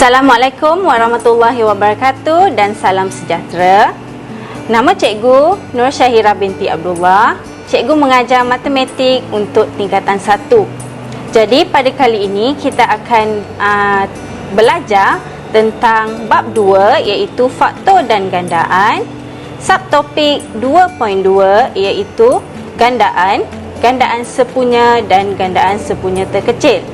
Assalamualaikum warahmatullahi wabarakatuh dan salam sejahtera. Nama Cikgu Nur Syahira binti Abdullah. Cikgu mengajar matematik untuk tingkatan 1. Jadi pada kali ini kita akan belajar tentang bab 2 iaitu faktor dan gandaan. Subtopik 2.2 iaitu gandaan, gandaan sepunya dan gandaan sepunya terkecil.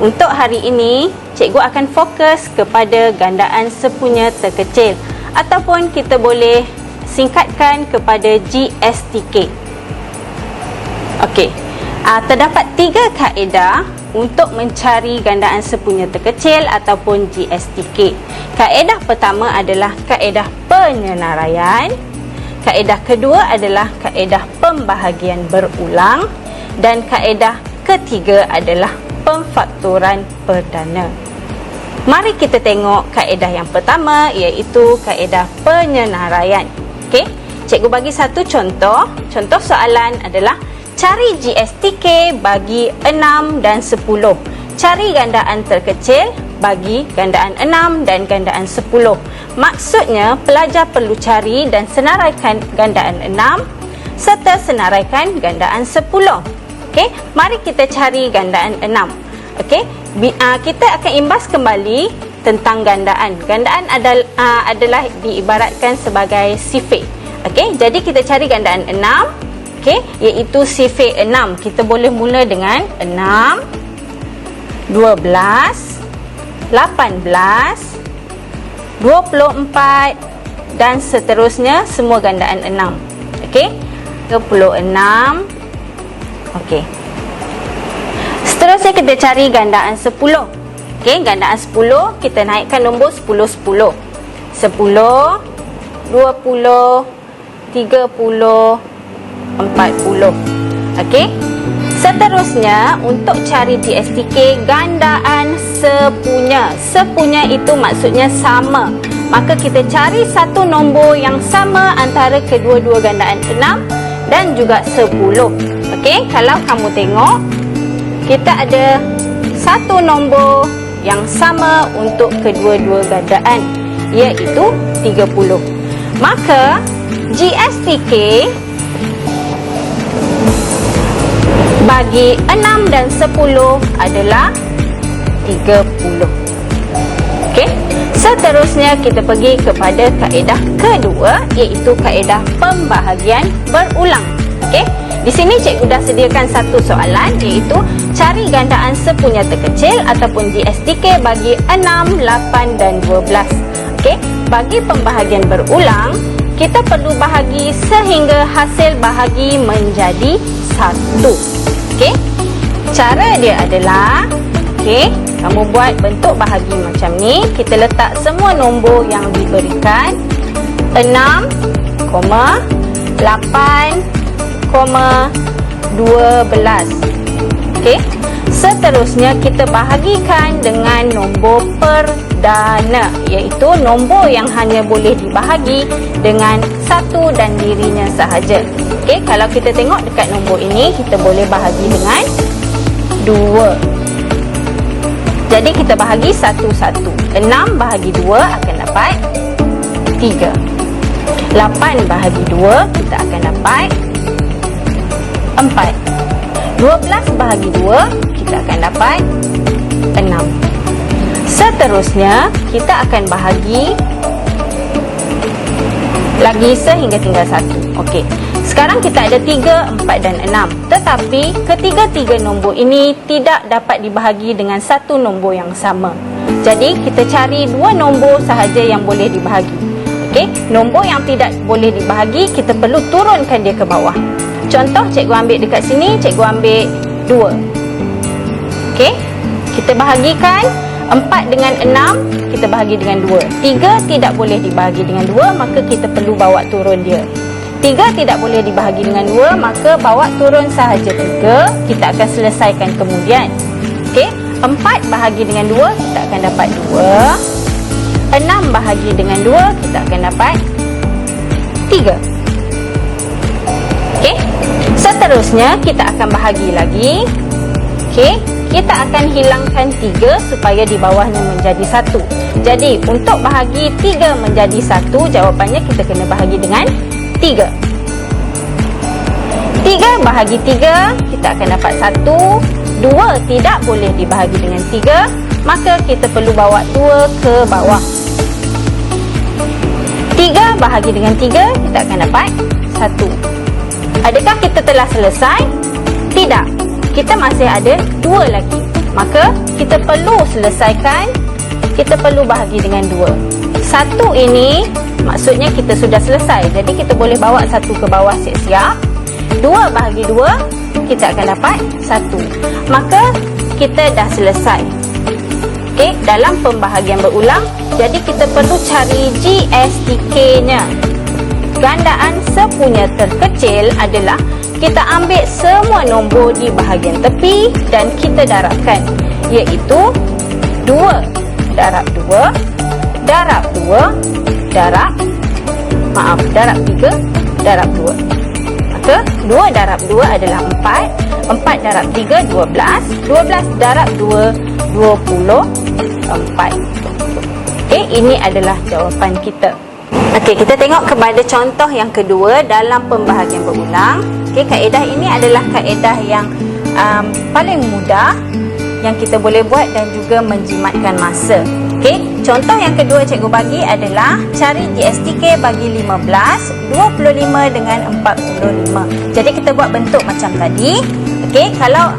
Untuk hari ini, cikgu akan fokus kepada gandaan sepunya terkecil ataupun kita boleh singkatkan kepada GSTK. Okey. Terdapat 3 kaedah untuk mencari gandaan sepunya terkecil ataupun GSTK. Kaedah pertama adalah kaedah penyenaraian. Kaedah kedua adalah kaedah pembahagian berulang dan kaedah ketiga adalah pemfaktoran perdana. Mari kita tengok kaedah yang pertama iaitu kaedah penyenaraian. Okey, cikgu bagi satu contoh. Contoh soalan adalah cari GSTK bagi 6 dan 10. Cari gandaan terkecil bagi gandaan 6 dan gandaan 10. Maksudnya pelajar perlu cari dan senaraikan gandaan 6 serta senaraikan gandaan 10. Okey, mari kita cari gandaan 6. Okey, kita akan imbas kembali tentang gandaan. Gandaan adalah diibaratkan sebagai sifir. Okey, jadi kita cari gandaan 6. Okey, iaitu sifir 6. Kita boleh mula dengan 6, 12, 18, 24 dan seterusnya, semua gandaan 6. Okey, 36. Okey. Seterusnya kita cari gandaan 10. Okey, gandaan 10 kita naikkan nombor 10 10. 10, 20, 30, 40. Okey. Seterusnya untuk cari GSTK gandaan sepunya. Sepunya itu maksudnya sama. Maka kita cari satu nombor yang sama antara kedua-dua gandaan 6 dan juga 10. Okey, kalau kamu tengok, kita ada satu nombor yang sama untuk kedua-dua gandaan, iaitu 30. Maka GSTK bagi 6 dan 10 adalah 30. Okey, seterusnya kita pergi kepada kaedah kedua, iaitu kaedah pembahagian berulang. Okey, di sini cikgu dah sediakan satu soalan, iaitu cari gandaan sepunya terkecil ataupun GSTK bagi 6, 8 dan 12. Okey, bagi pembahagian berulang, kita perlu bahagi sehingga hasil bahagi menjadi 1. Okey, cara dia adalah, okey, kamu buat bentuk bahagi macam ni. Kita letak semua nombor yang diberikan, 6, 8, 12. Okey. Seterusnya kita bahagikan dengan nombor perdana, iaitu nombor yang hanya boleh dibahagi dengan satu dan dirinya sahaja. Okey, kalau kita tengok dekat nombor ini, kita boleh bahagi dengan 2. Jadi kita bahagi satu-satu. 6 bahagi 2 akan dapat 3. 8 bahagi 2 kita akan dapat 4. 12 bahagi 2 kita akan dapat 6. Seterusnya kita akan bahagi lagi sehingga tinggal 1. Okey. Sekarang kita ada 3, 4 dan 6. Tetapi ketiga-tiga nombor ini tidak dapat dibahagi dengan satu nombor yang sama. Jadi kita cari 2 nombor sahaja yang boleh dibahagi. Okey, nombor yang tidak boleh dibahagi kita perlu turunkan dia ke bawah. Contoh cikgu ambil dekat sini, cikgu ambil 2. Okey, kita bahagikan 4 dengan 6, kita bahagi dengan 2. 3 tidak boleh dibahagi dengan 2, maka kita perlu bawa turun dia. 3 tidak boleh dibahagi dengan 2, maka bawa turun sahaja 3, kita akan selesaikan kemudian. Okey, 4 bahagi dengan 2, kita akan dapat 2. 6 bahagi dengan 2, kita akan dapat 3. Okey, seterusnya kita akan bahagi lagi. Okey, kita akan hilangkan 3 supaya di bawahnya menjadi 1. Jadi untuk bahagi 3 menjadi 1, jawapannya kita kena bahagi dengan 3. 3 bahagi 3, kita akan dapat 1. 2 tidak boleh dibahagi dengan 3, maka kita perlu bawa 2 ke bawah. 3 bahagi dengan 3, kita akan dapat 1. Adakah kita telah selesai? Tidak. Kita masih ada 2 lagi. Maka kita perlu selesaikan, kita perlu bahagi dengan 2. 1 ini maksudnya kita sudah selesai. Jadi kita boleh bawa 1 ke bawah siap-siap. 2 bahagi 2, kita akan dapat 1. Maka kita dah selesai. Okey, dalam pembahagian berulang, jadi kita perlu cari GSTK-nya. Gandaan sepunya terkecil adalah kita ambil semua nombor di bahagian tepi dan kita darabkan, iaitu 2 darab 2 darab 2 darab 3 darab 2. Maka 2 darab 2 adalah 4. 4 darab 3, 12. 12 darab 2, 24. Okey, ini adalah jawapan kita. Okey, kita tengok kepada contoh yang kedua dalam pembahagian berulang. Okey, kaedah ini adalah kaedah yang paling mudah yang kita boleh buat dan juga menjimatkan masa. Okey, contoh yang kedua cikgu bagi adalah cari GSTK bagi 15, 25 dengan 45. Jadi kita buat bentuk macam tadi. Okey, kalau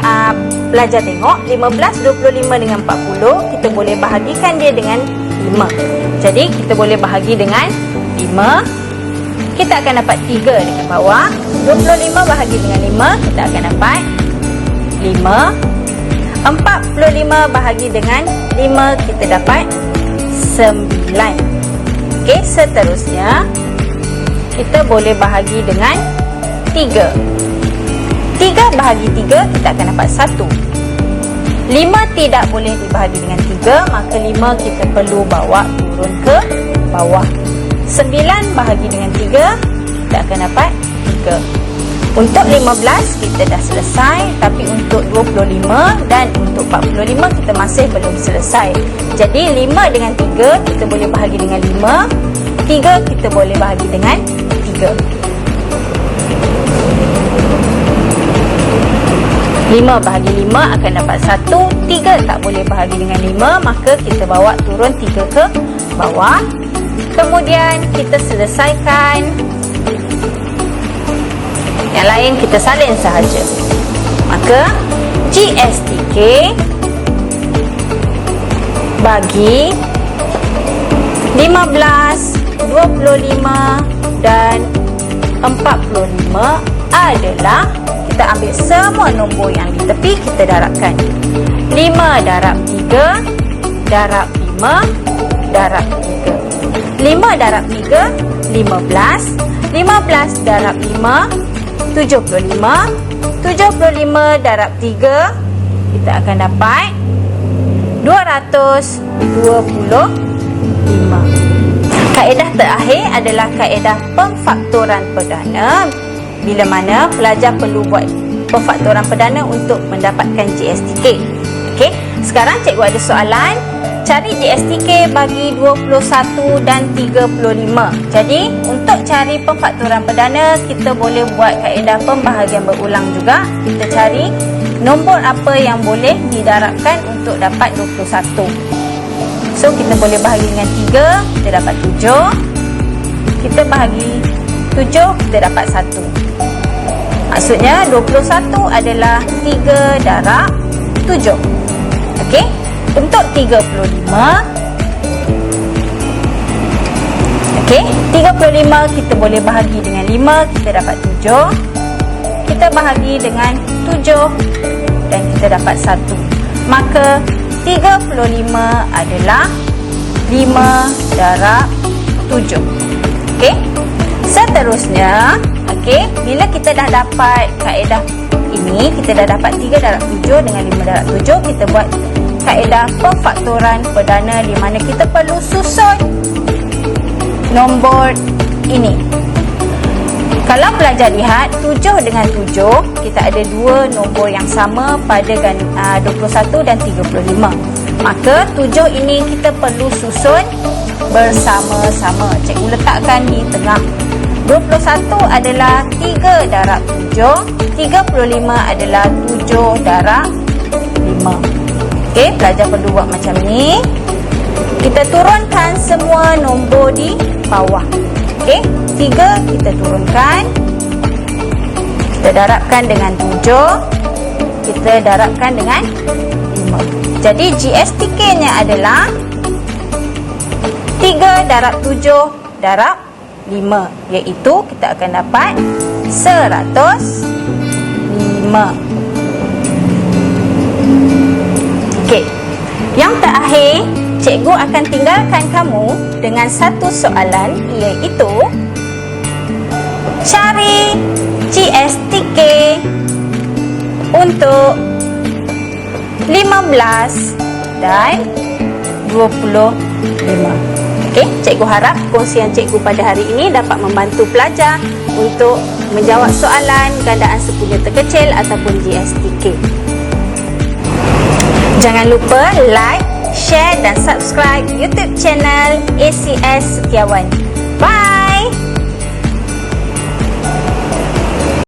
pelajar tengok 15, 25 dengan 40, kita boleh bahagikan dia dengan 5. Jadi kita boleh bahagi dengan 5. Kita akan dapat 3 dekat bawah. 25 bahagi dengan 5, kita akan dapat 5. 45 bahagi dengan 5, kita dapat 9. Okey, seterusnya kita boleh bahagi dengan 3. 3 bahagi 3, kita akan dapat 1. 5 tidak boleh dibahagi dengan 3, maka 5 kita perlu bawa turun ke bawah. 9 bahagi dengan 3, kita akan dapat 3. Untuk 15 kita dah selesai, tapi untuk 25 dan untuk 45 kita masih belum selesai. Jadi 5 dengan 3 kita boleh bahagi dengan 5, 3 kita boleh bahagi dengan 3. 5 bahagi 5 akan dapat 1. 3 tak boleh bahagi dengan 5, maka kita bawa turun 3 ke bawah. Kemudian kita selesaikan. Yang lain kita salin sahaja. Maka GSTK bagi 15, 25 dan 45 adalah, kita ambil semua nombor yang di tepi, kita darabkan. 5 darab 3 darab 5 darab 3. 5 darab 3, 15. 15 darab 5, 75. 75 darab 3, kita akan dapat 225. Kaedah terakhir adalah kaedah pemfaktoran perdana, bila mana pelajar perlu buat pemfaktoran perdana untuk mendapatkan GSTK. Okey, sekarang cikgu ada soalan. Cari GSTK bagi 21 dan 35. Jadi, untuk cari pemfaktoran perdana, kita boleh buat kaedah pembahagian berulang juga. Kita cari nombor apa yang boleh didarabkan untuk dapat 21. So, kita boleh bahagi dengan 3, kita dapat 7. Kita bahagi 7, kita dapat 1. Maksudnya, 21 adalah 3 darab 7. Okey? Untuk 35, okey, 35 kita boleh bahagi dengan 5, kita dapat 7. Kita bahagi dengan 7 dan kita dapat 1. Maka 35 adalah 5 darab 7. Okey. Seterusnya, okey, bila kita dah dapat kaedah ini, kita dah dapat 3 darab 7 dengan 5 darab 7, kita buat kaedah pemfaktoran perdana di mana kita perlu susun nombor ini. Kalau pelajar lihat 7 dengan 7, kita ada dua nombor yang sama pada 21 dan 35. Maka 7 ini kita perlu susun bersama-sama. Cikgu letakkan di tengah. 21 adalah 3 darab 7, 35 adalah 7 darab 5. Okey, pelajar perlu buat macam ni. Kita turunkan semua nombor di bawah. Okey, 3 kita turunkan. Kita darabkan dengan 7. Kita darabkan dengan 5. Jadi GSTK-nya adalah 3 darab 7 darab 5, iaitu kita akan dapat 105. Okey, yang terakhir, cikgu akan tinggalkan kamu dengan satu soalan, iaitu cari GSTK untuk 15 dan 25. Okey, cikgu harap kongsian cikgu pada hari ini dapat membantu pelajar untuk menjawab soalan gandaan sepunya terkecil ataupun GSTK. Jangan lupa like, share dan subscribe YouTube channel ACS Setiawan. Bye!